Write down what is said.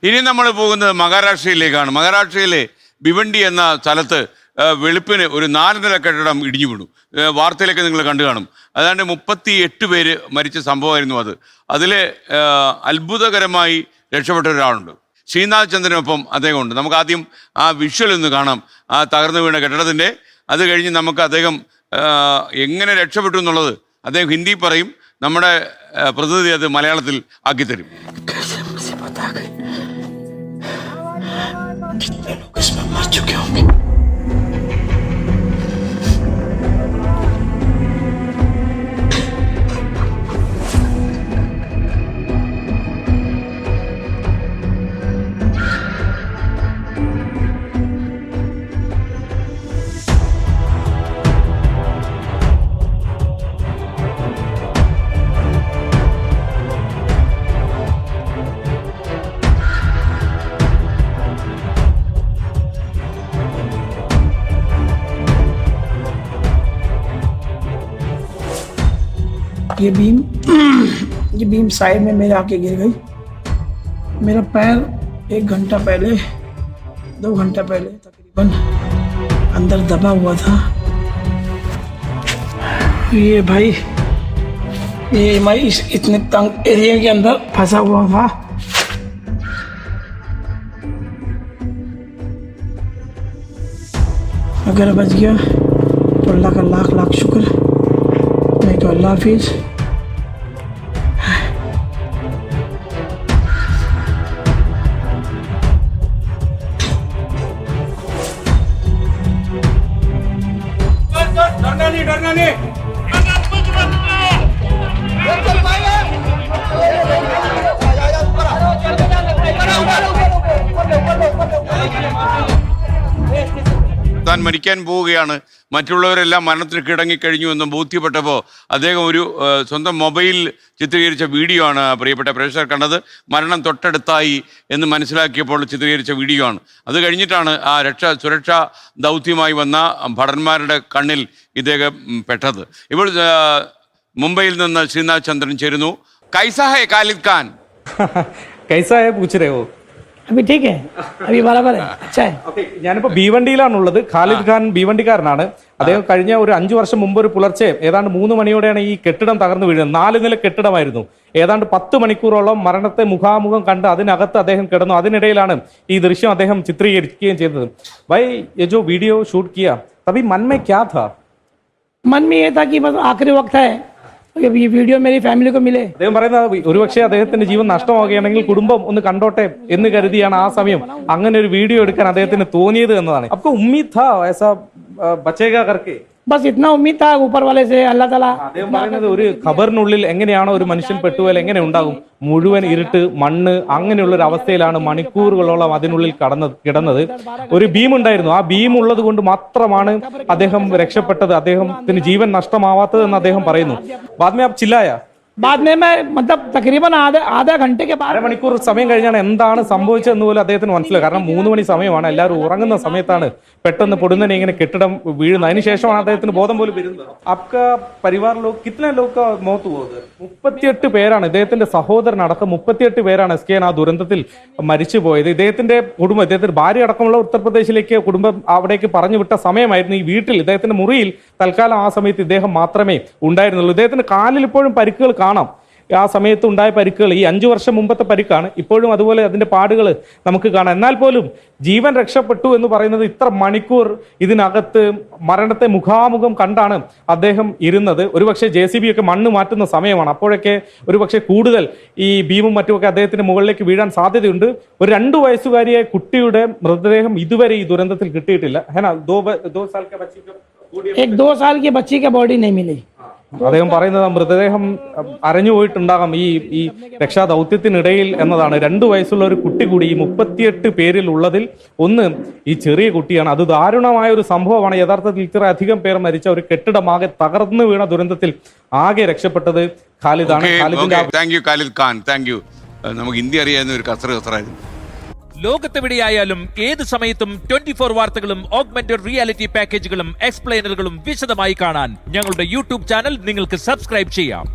ഇനി നമ്മൾ പോകുന്നത് മഹാരാഷ്ട്രയിലേക്കാണ്. മഹാരാഷ്ട്രയിലെ ഭിവണ്ടി എന്ന സ്ഥലത്ത് വെളുപ്പിന് ഒരു 4 നില കെട്ടിടം ഇടിഞ്ഞു വീണു. വാർത്തയിലൊക്കെ നിങ്ങൾ കണ്ടു കാണും. അതാണ്ട് 38 പേര് മരിച്ച സംഭവമായിരുന്നു അത്. അതിൽ അത്ഭുതകരമായി രക്ഷപ്പെട്ട ഒരാളുണ്ട്. ശ്രീനാഥ് ചന്ദ്രനൊപ്പം അദ്ദേഹം ഉണ്ട്. നമുക്ക് ആദ്യം ആ വിഷ്വൽ ഒന്ന് കാണാം, ആ തകർന്നു വീണ കെട്ടിടത്തിൻ്റെ. അത് കഴിഞ്ഞ് നമുക്ക് അദ്ദേഹം എങ്ങനെ രക്ഷപ്പെട്ടു എന്നുള്ളത് അദ്ദേഹം ഹിന്ദി പറയും, നമ്മുടെ പ്രതിനിധി അത് മലയാളത്തിൽ ആക്കിത്തരും. ये बीम साइड में मेरे आके गिर गई. मेरा पैर 1 घंटा पहले 2 घंटा पहले तकरीबन अंदर दबा हुआ था. ये भाई मैं इतने तंग एरिया के अंदर फंसा हुआ था. अगर बच गया तो अल्लाह का लाख लाख शुक्र, नहीं तो अल्लाह हाफिज. डरना नहीं. താൻ മരിക്കാൻ പോവുകയാണ്, മറ്റുള്ളവരെല്ലാം മരണത്തിന് കിടങ്ങിക്കഴിഞ്ഞു എന്ന് ബോധ്യപ്പെട്ടപ്പോൾ അദ്ദേഹം ഒരു സ്വന്തം മൊബൈൽ ചിത്രീകരിച്ച വീഡിയോ ആണ് പ്രിയപ്പെട്ട പ്രേക്ഷകർ കണ്ടത്. മരണം തൊട്ടടുത്തായി എന്ന് മനസ്സിലാക്കിയപ്പോൾ ചിത്രീകരിച്ച വീഡിയോ ആണ്. അത് കഴിഞ്ഞിട്ടാണ് ആ സുരക്ഷാ ദൗത്യമായി വന്ന ഭടന്മാരുടെ കണ്ണിൽ ഇദ്ദേഹം പെട്ടത്. ഇപ്പോൾ മുംബൈയിൽ നിന്ന് ശ്രീനാഥ് ചന്ദ്രൻ ചേരുന്നു. കൈസാ ഹൈ ഖാലിദ് ഖാൻ? കൈസാ ഹൈ പൂछ रहे हो? अभी ठीक है, अभी बराबर है, अच्छा है. ഞാനിപ്പോ ഭീവണ്ടിയിലാണുള്ളത്. ഖാലിദ് ഖാൻ ഭീവണ്ടിക്കാരനാണ്. അദ്ദേഹം കഴിഞ്ഞ ഒരു 5 വർഷം മുമ്പ് ഒരു പുലർച്ചെ ഏതാണ്ട് 3 മണിയോടെയാണ് ഈ കെട്ടിടം തകർന്നു വീഴുന്നത്. 4 നില കെട്ടിടമായിരുന്നു. ഏതാണ്ട് 10 മണിക്കൂറോളം മരണത്തെ മുഖാമുഖം കണ്ട് അതിനകത്ത് അദ്ദേഹം കിടന്നു. അതിനിടയിലാണ് ഈ ദൃശ്യം അദ്ദേഹം ചിത്രീകരിക്കുകയും ചെയ്തത്. भाई ये जो वीडियो शूट किया तभी मन में क्या था? मन में ये था कि बस आखिरी वक्त है, ഈ വീഡിയോ മേരി ഫാമിലിക്ക് മിലേ. അദ്ദേഹം പറയുന്നത് ഒരുപക്ഷെ അദ്ദേഹത്തിന്റെ ജീവൻ നഷ്ടമാവുകയാണെങ്കിൽ കുടുംബം ഒന്ന് കണ്ടോട്ടെ എന്ന് കരുതിയാണ് ആ സമയം അങ്ങനെ ഒരു വീഡിയോ എടുക്കാൻ അദ്ദേഹത്തിന് തോന്നിയത് എന്നതാണ്. അപ്പൊ ഉമ്മീദ് था ऐसा बचेगा करके? बस इतना उम्मीद था ऊपर वाले से, अल्लाह ताला. അദ്ദേഹം പറയുന്നത് ഒരു ഖബറിനുള്ളിൽ എങ്ങനെയാണോ ഒരു മനുഷ്യൻ പെട്ടുപോയാൽ എങ്ങനെ ഉണ്ടാകും, മുഴുവൻ ഇരുട്ട്, മണ്ണ്, അങ്ങനെയുള്ള ഒരു അവസ്ഥയിലാണ് മണിക്കൂറുകളോളം അതിനുള്ളിൽ കിടന്നത്. ഒരു ബീം ഉണ്ടായിരുന്നു. ആ ബീം ഉള്ളത് കൊണ്ട് മാത്രമാണ് അദ്ദേഹം രക്ഷപ്പെട്ടത്, അദ്ദേഹത്തിന് ജീവൻ നഷ്ടമാവാത്തത് എന്ന് അദ്ദേഹം പറയുന്നു. ബാദ്മേ ആപ് ചില്ലായ? बाद में मैं मतलब तकरीबन आधा घंटे के बाद, അരമണിക്കൂർ സമയം കഴിഞ്ഞാണ് എന്താണ് സംഭവിച്ചതെന്ന് പോലും അദ്ദേഹത്തിന് മനസ്സിലായി. കാരണം 3 മണി സമയമാണ്, എല്ലാവരും ഉറങ്ങുന്ന സമയത്താണ് പെട്ടെന്ന് പൊടുന്നനെ ഇങ്ങനെ കെട്ടിടം വീഴുന്നത്. അതിനുശേഷമാണ് അദ്ദേഹത്തിന് ബോധം പോലും വരുന്നത്. आपका परिवार लोग कितने लोग का मौत हुआ उधर? 38 പേരാണ്. ഇദ്ദേഹത്തിന്റെ സഹോദരൻ അടക്കം 38 പേരാണ് എസ്കേൻ ആ ദുരന്തത്തിൽ മരിച്ചു പോയത്. ഇദ്ദേഹത്തിന്റെ കുടുംബം, ഇദ്ദേഹത്തിന്റെ ഭാര്യ അടക്കമുള്ള ഉത്തർപ്രദേശിലേക്ക് കുടുംബം അവിടേക്ക് പറഞ്ഞു വിട്ട സമയമായിരുന്നു. ഈ വീട്ടിൽ ഇദ്ദേഹത്തിന്റെ മുറിയിൽ തൽക്കാലം ആ സമയത്ത് ഇദ്ദേഹം മാത്രമേ ഉണ്ടായിരുന്നുള്ളൂ. ഇദ്ദേഹത്തിന്റെ കാലിൽ ഇപ്പോഴും പരിക്കുകൾ കാണാം. ആ സമയത്ത് ഉണ്ടായ പരിക്കുകൾ ഈ 5 വർഷം മുമ്പത്തെ പരിക്കാണ്. ഇപ്പോഴും അതുപോലെ അതിന്റെ പാടുകൾ നമുക്ക് കാണാം. എന്നാൽ പോലും ജീവൻ രക്ഷപ്പെട്ടു എന്ന് പറയുന്നത് ഇത്ര മണിക്കൂർ ഇതിനകത്ത് മരണത്തെ മുഖാമുഖം കണ്ടാണ് അദ്ദേഹം ഇരുന്നത്. ഒരുപക്ഷെ JCB ഒക്കെ മണ്ണ് മാറ്റുന്ന സമയമാണ്. അപ്പോഴൊക്കെ ഒരുപക്ഷെ കൂടുതൽ ഈ ഭീമും മറ്റുമൊക്കെ അദ്ദേഹത്തിന്റെ മുകളിലേക്ക് വീഴാൻ സാധ്യതയുണ്ട്. ഒരു 2 വയസ്സുകാരിയായ കുട്ടിയുടെ മൃതദേഹം ഇതുവരെ ഈ ദുരന്തത്തിൽ കിട്ടിയിട്ടില്ല. एक 2 साल की बच्ची का बॉडी नहीं मिली. അദ്ദേഹം പറയുന്നത് മൃതദേഹം അരഞ്ഞു പോയിട്ടുണ്ടാകാം ഈ രക്ഷാ ദൗത്യത്തിനിടയിൽ എന്നതാണ്. 2 വയസ്സുള്ള ഒരു കുട്ടി കൂടി ഈ 38 പേരിൽ ഉള്ളതിൽ ഒന്ന് ഈ ചെറിയ കുട്ടിയാണ്. അത് ദാരുണമായ ഒരു സംഭവമാണ്. യഥാർത്ഥത്തിൽ ഇത്ര അധികം പേർ മരിച്ച ഒരു കെട്ടിടമാകെ തകർന്നു വീണ ദുരന്തത്തിൽ ആകെ രക്ഷപ്പെട്ടത് ഖാലിദാണ്. Thank you Khalid Khan, thank you. നമുക്ക് ഹിന്ദി അറിയാവുന്ന ഒരു കസറായിരുന്നു. ലോകത്തെവിടെയായാലും ഏത് സമയത്തും 24 വാർത്തകളും ഓഗ്മെന്റഡ് റിയാലിറ്റി പാക്കേജുകളും എക്സ്പ്ലെയിനറുകളും വിശദമായി കാണാൻ ഞങ്ങളുടെ യൂട്യൂബ് ചാനൽ നിങ്ങൾക്ക് സബ്സ്ക്രൈബ് ചെയ്യാം.